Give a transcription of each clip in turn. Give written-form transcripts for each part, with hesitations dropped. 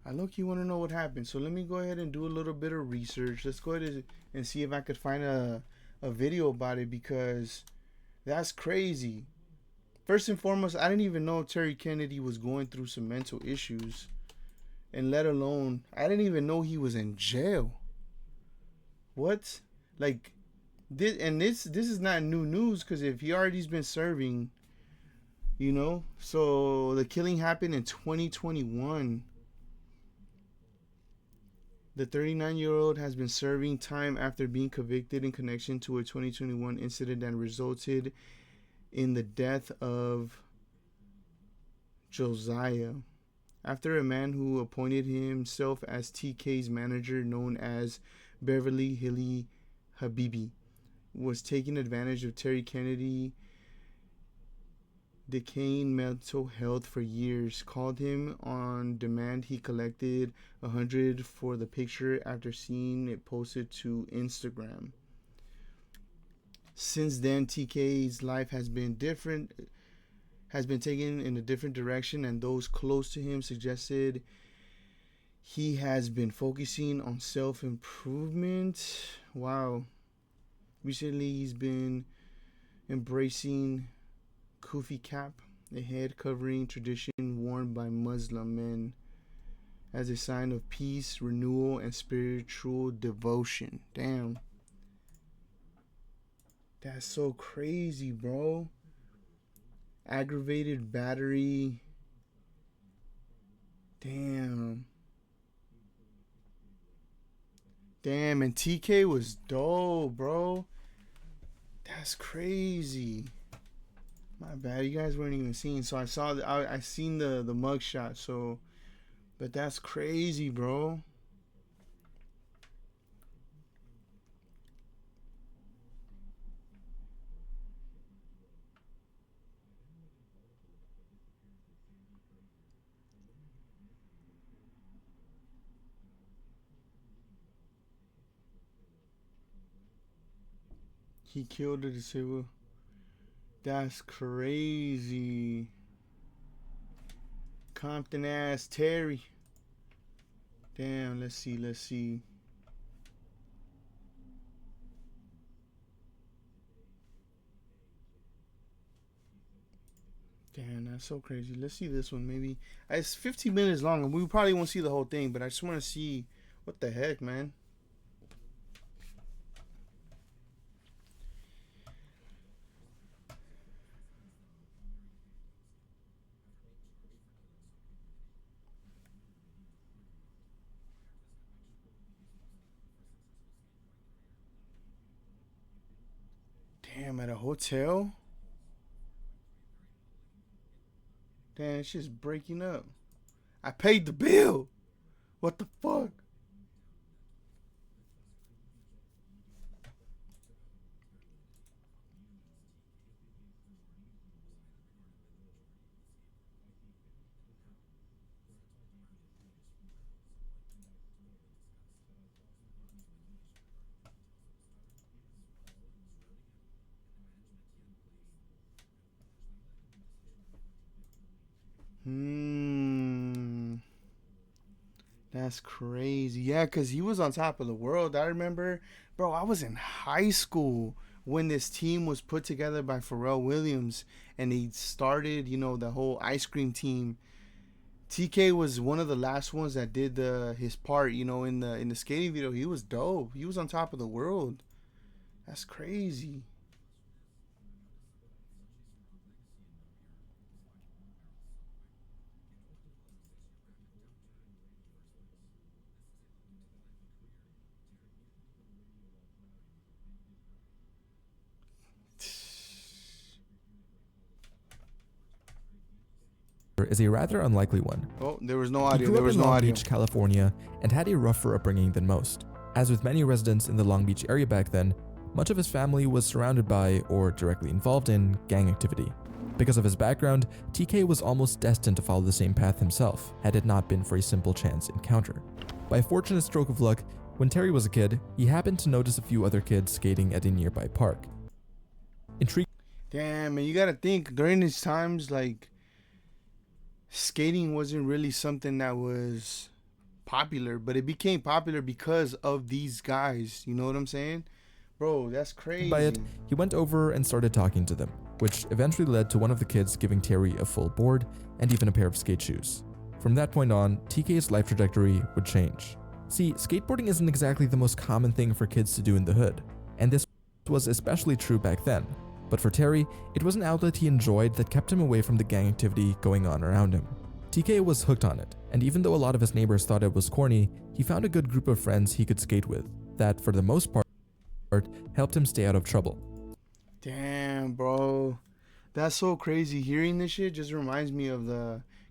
I low-key want to know what happened. So let me go ahead and do a little bit of research. Let's go ahead and see if I could find a video about it, because that's crazy. First and foremost, I didn't even know Terry Kennedy was going through some mental issues, and let alone, I didn't even know he was in jail. What? Like, this is not new news, because if he already's been serving, so the killing happened in 2021. The 39-year-old has been serving time after being convicted in connection to a 2021 incident that resulted in the death of Josiah, after a man who appointed himself as TK's manager, known as Beverly Hilly Habibi, was taking advantage of Terry Kennedy decaying mental health for years. Called him on demand. He collected $100 for the picture after seeing it posted to Instagram. Since then, TK's life has been taken in a different direction, and those close to him suggested he has been focusing on self-improvement. Wow. Recently, he's been embracing kufi cap, a head covering tradition worn by Muslim men, as a sign of peace, renewal, and spiritual devotion. Damn. That's so crazy, bro. Aggravated battery. Damn. Damn, and TK was dope, bro. That's crazy. My bad, you guys weren't even seeing. So I seen the mugshot. So, but that's crazy, bro. He killed a disabled. That's crazy. Compton ass Terry. Damn, let's see. Damn, that's so crazy. Let's see this one, maybe. It's 15 minutes long, and we probably won't see the whole thing, but I just want to see what the heck, man. Damn, at a hotel? Damn, it's just breaking up. I paid the bill. What the fuck? That's crazy. Yeah, because he was on top of the world. I remember, bro, I was in high school when this team was put together by Pharrell Williams, and they started, the whole ice cream team. TK was one of the last ones that did his part, in the skating video. He was dope. He was on top of the world. That's crazy. Is a rather unlikely one. Oh, there was no He audio. grew There up was in no Long audio. Beach, California, and had a rougher upbringing than most. As with many residents in the Long Beach area back then, much of his family was surrounded by, or directly involved in, gang activity. Because of his background, TK was almost destined to follow the same path himself, had it not been for a simple chance encounter. By a fortunate stroke of luck, when Terry was a kid, he happened to notice a few other kids skating at a nearby park. Intrigued. Damn, man, you gotta think during these times, like, skating wasn't really something that was popular, but it became popular because of these guys. You know what I'm saying? Bro, that's By it, crazy. he went over and started talking to them, which eventually led to one of the kids giving Terry a full board and even a pair of skate shoes. From that point on, TK's life trajectory would change. See, skateboarding isn't exactly the most common thing for kids to do in the hood, and this was especially true back then. But for Terry, it was an outlet he enjoyed that kept him away from the gang activity going on around him. TK was hooked on it, and even though a lot of his neighbors thought it was corny, he found a good group of friends he could skate with that, for the most part, helped him stay out of trouble. Damn, bro. That's so crazy. Hearing this shit just reminds me of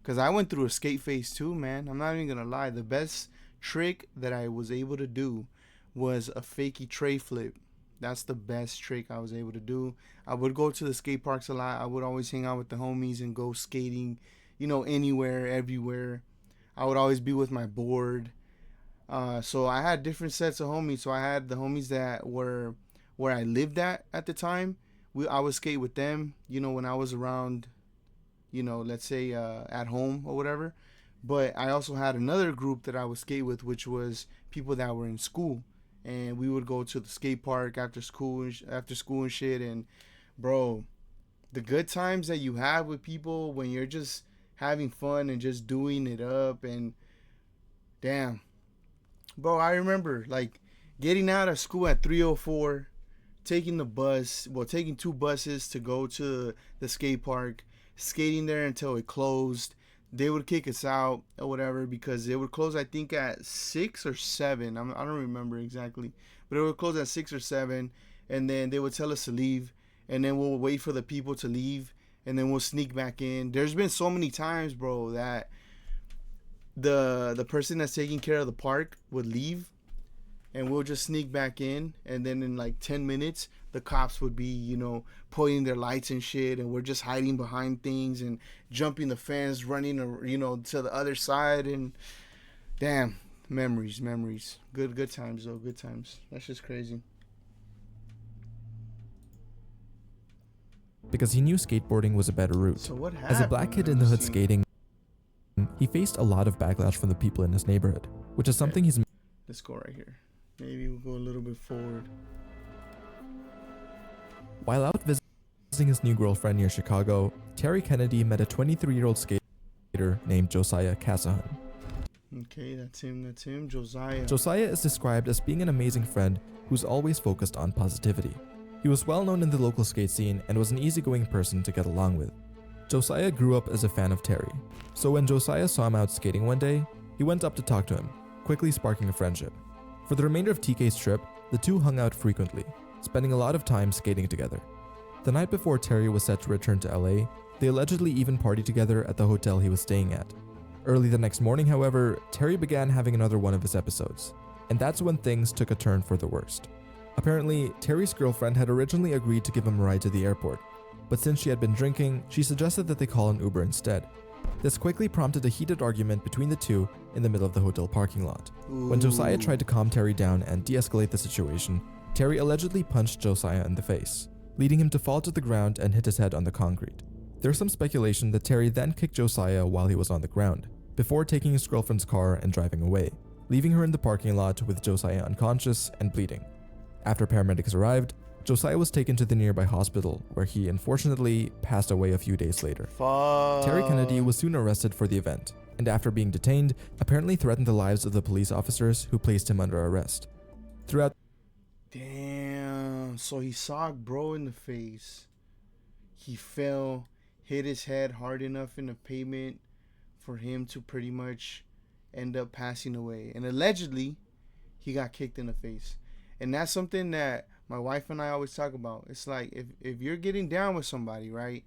because I went through a skate phase too, man. I'm not even going to lie. The best trick that I was able to do was a fakey tray flip. That's the best trick I was able to do. I would go to the skate parks a lot. I would always hang out with the homies and go skating, anywhere, everywhere. I would always be with my board. So I had different sets of homies. So I had the homies that were where I lived at the time. I would skate with them, when I was around, let's say at home or whatever. But I also had another group that I would skate with, which was people that were in school, and we would go to the skate park after school and shit. And bro, the good times that you have with people when you're just having fun and just doing it up, and damn, bro, I remember like getting out of school at 3:04, taking taking two buses to go to the skate park, skating there until it closed. They would kick us out or whatever because it would close, I think, at 6 or 7. I don't remember exactly, but it would close at 6 or 7, and then they would tell us to leave, and then we'll wait for the people to leave, and then we'll sneak back in. There's been so many times, bro, that the person that's taking care of the park would leave, and we'll just sneak back in, and then in like 10 minutes the cops would be pointing their lights and shit, and we're just hiding behind things and jumping the fence, running to the other side. And damn, memories. Good times though. Good times. That's just crazy. Because he knew skateboarding was a better route. So what happened? As a black kid in the hood skating, he faced a lot of backlash from the people in his neighborhood, which is something he's... Let's go right here. Maybe we'll go a little bit forward. While out visiting his new girlfriend near Chicago, Terry Kennedy met a 23-year-old skater named Josiah Casahan. Okay, that's him, Josiah. Josiah is described as being an amazing friend who's always focused on positivity. He was well known in the local skate scene and was an easygoing person to get along with. Josiah grew up as a fan of Terry, so when Josiah saw him out skating one day, he went up to talk to him, quickly sparking a friendship. For the remainder of TK's trip, the two hung out frequently, spending a lot of time skating together. The night before Terry was set to return to LA, they allegedly even partied together at the hotel he was staying at. Early the next morning, however, Terry began having another one of his episodes, and that's when things took a turn for the worst. Apparently, Terry's girlfriend had originally agreed to give him a ride to the airport, but since she had been drinking, she suggested that they call an Uber instead. This quickly prompted a heated argument between the two in the middle of the hotel parking lot. Ooh. When Josiah tried to calm Terry down and de-escalate the situation, Terry allegedly punched Josiah in the face, leading him to fall to the ground and hit his head on the concrete. There's some speculation that Terry then kicked Josiah while he was on the ground, before taking his girlfriend's car and driving away, leaving her in the parking lot with Josiah unconscious and bleeding. After paramedics arrived, Josiah was taken to the nearby hospital, where he unfortunately passed away a few days later. Fuck. Terry Kennedy was soon arrested for the event, and after being detained, apparently threatened the lives of the police officers who placed him under arrest. Throughout... Damn. So he socked bro in the face. He fell, hit his head hard enough in the pavement for him to pretty much end up passing away. And allegedly, he got kicked in the face. And that's something that my wife and I always talk about. It's like, if you're getting down with somebody, right?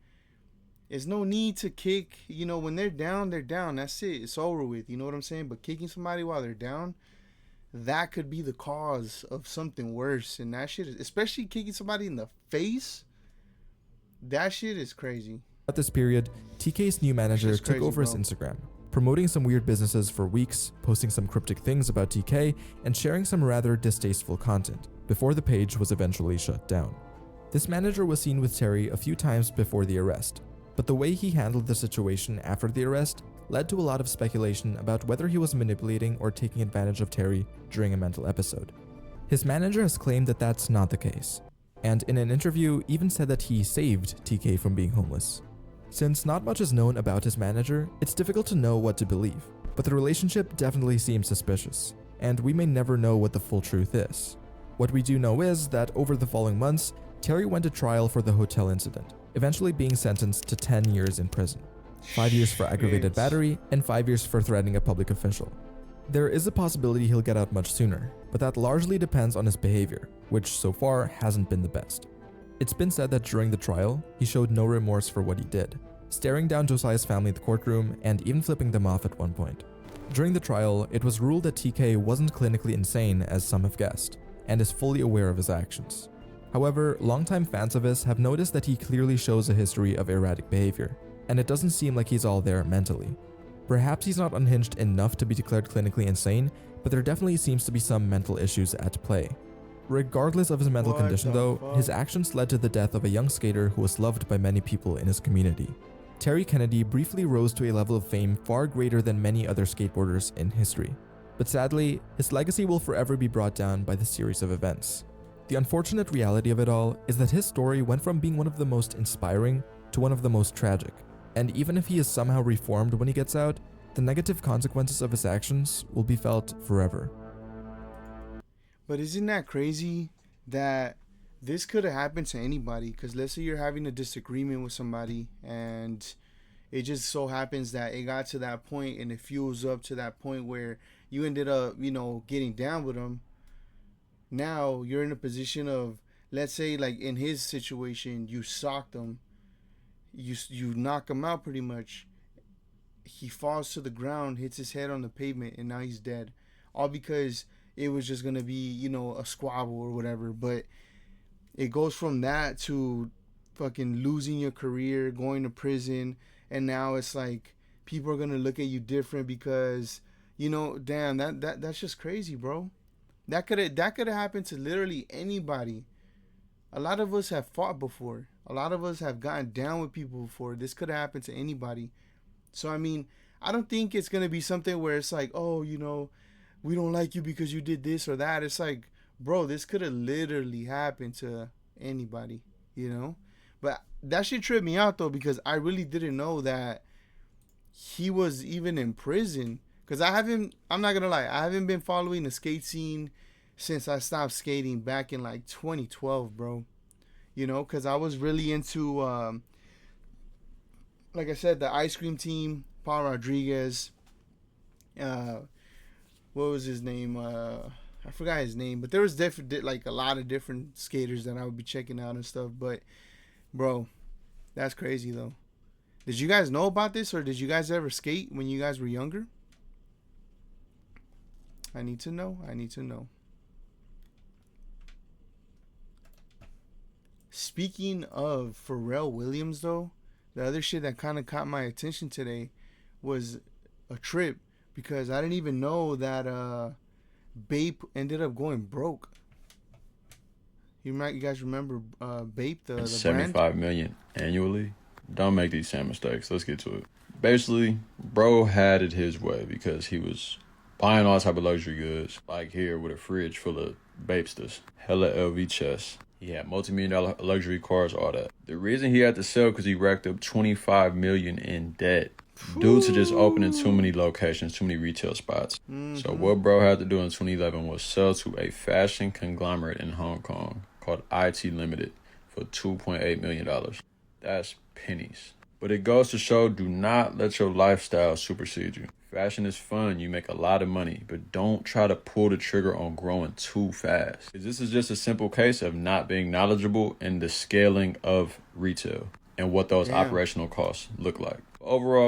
There's no need to kick, when they're down, they're down. That's it. It's over with. You know what I'm saying? But kicking somebody while they're down, that could be the cause of something worse. And that shit is, especially kicking somebody in the face, that shit is crazy. At this period, TK's new manager took over his Instagram, promoting some weird businesses for weeks, posting some cryptic things about TK, and sharing some rather distasteful content, before the page was eventually shut down. This manager was seen with Terry a few times before the arrest, but the way he handled the situation after the arrest led to a lot of speculation about whether he was manipulating or taking advantage of Terry during a mental episode. His manager has claimed that that's not the case, and in an interview even said that he saved TK from being homeless. Since not much is known about his manager, it's difficult to know what to believe, but the relationship definitely seems suspicious, and we may never know what the full truth is. What we do know is that over the following months, Terry went to trial for the hotel incident, eventually being sentenced to 10 years in prison, 5 years for aggravated battery, and 5 years for threatening a public official. There is a possibility he'll get out much sooner, but that largely depends on his behavior, which so far hasn't been the best. It's been said that during the trial, he showed no remorse for what he did, staring down Josiah's family in the courtroom and even flipping them off at one point. During the trial, it was ruled that TK wasn't clinically insane as some have guessed, and is fully aware of his actions. However, longtime fans of his have noticed that he clearly shows a history of erratic behavior, and it doesn't seem like he's all there mentally. Perhaps he's not unhinged enough to be declared clinically insane, but there definitely seems to be some mental issues at play. Regardless of his mental condition though, his actions led to the death of a young skater who was loved by many people in his community. Terry Kennedy briefly rose to a level of fame far greater than many other skateboarders in history. But sadly, his legacy will forever be brought down by the series of events. The unfortunate reality of it all is that his story went from being one of the most inspiring to one of the most tragic, and even if he is somehow reformed when he gets out, the negative consequences of his actions will be felt forever. But isn't that crazy that this could have happened to anybody? Because let's say you're having a disagreement with somebody and it just so happens that it got to that point and it fuels up to that point where you ended up, getting down with them. Now you're in a position of, let's say, like in his situation, you socked him, you knock him out pretty much. He falls to the ground, hits his head on the pavement, and now he's dead. All because it was just gonna be, a squabble or whatever. But it goes from that to fucking losing your career, going to prison, and now it's like people are gonna look at you different because, damn, that's just crazy, bro. That could have happened to literally anybody. A lot of us have fought before. A lot of us have gotten down with people before. This could have happened to anybody. So I mean, I don't think it's gonna be something where it's like, oh, we don't like you because you did this or that. It's like, bro, this could have literally happened to anybody, But that shit tripped me out though, because I really didn't know that he was even in prison. Because I'm not gonna lie, I haven't been following the skate scene since I stopped skating back in like 2012, bro. Because I was really into, like I said, the ice cream team, Paul Rodriguez, what was his name? I forgot his name, but there was like a lot of different skaters that I would be checking out and stuff. But, bro, that's crazy though. Did you guys know about this, or did you guys ever skate when you guys were younger? I need to know. Speaking of Pharrell Williams, though, the other shit that kind of caught my attention today was a trip, because I didn't even know that Bape ended up going broke. You guys remember Bape, the 75 brand? million annually. Don't make these same mistakes. Let's get to it. Basically, bro had it his way because he was buying all type of luxury goods, like here with a fridge full of Bapesters, hella LV chests. He had multi-million-dollar luxury cars, all that. The reason he had to sell because he racked up $25 million in debt due to just opening too many locations, too many retail spots. Mm-hmm. So what bro had to do in 2011 was sell to a fashion conglomerate in Hong Kong called IT Limited for $2.8 million. That's pennies. But it goes to show, do not let your lifestyle supersede you. Fashion is fun, you make a lot of money, but don't try to pull the trigger on growing too fast. This is just a simple case of not being knowledgeable in the scaling of retail and what those operational costs look like. Overall,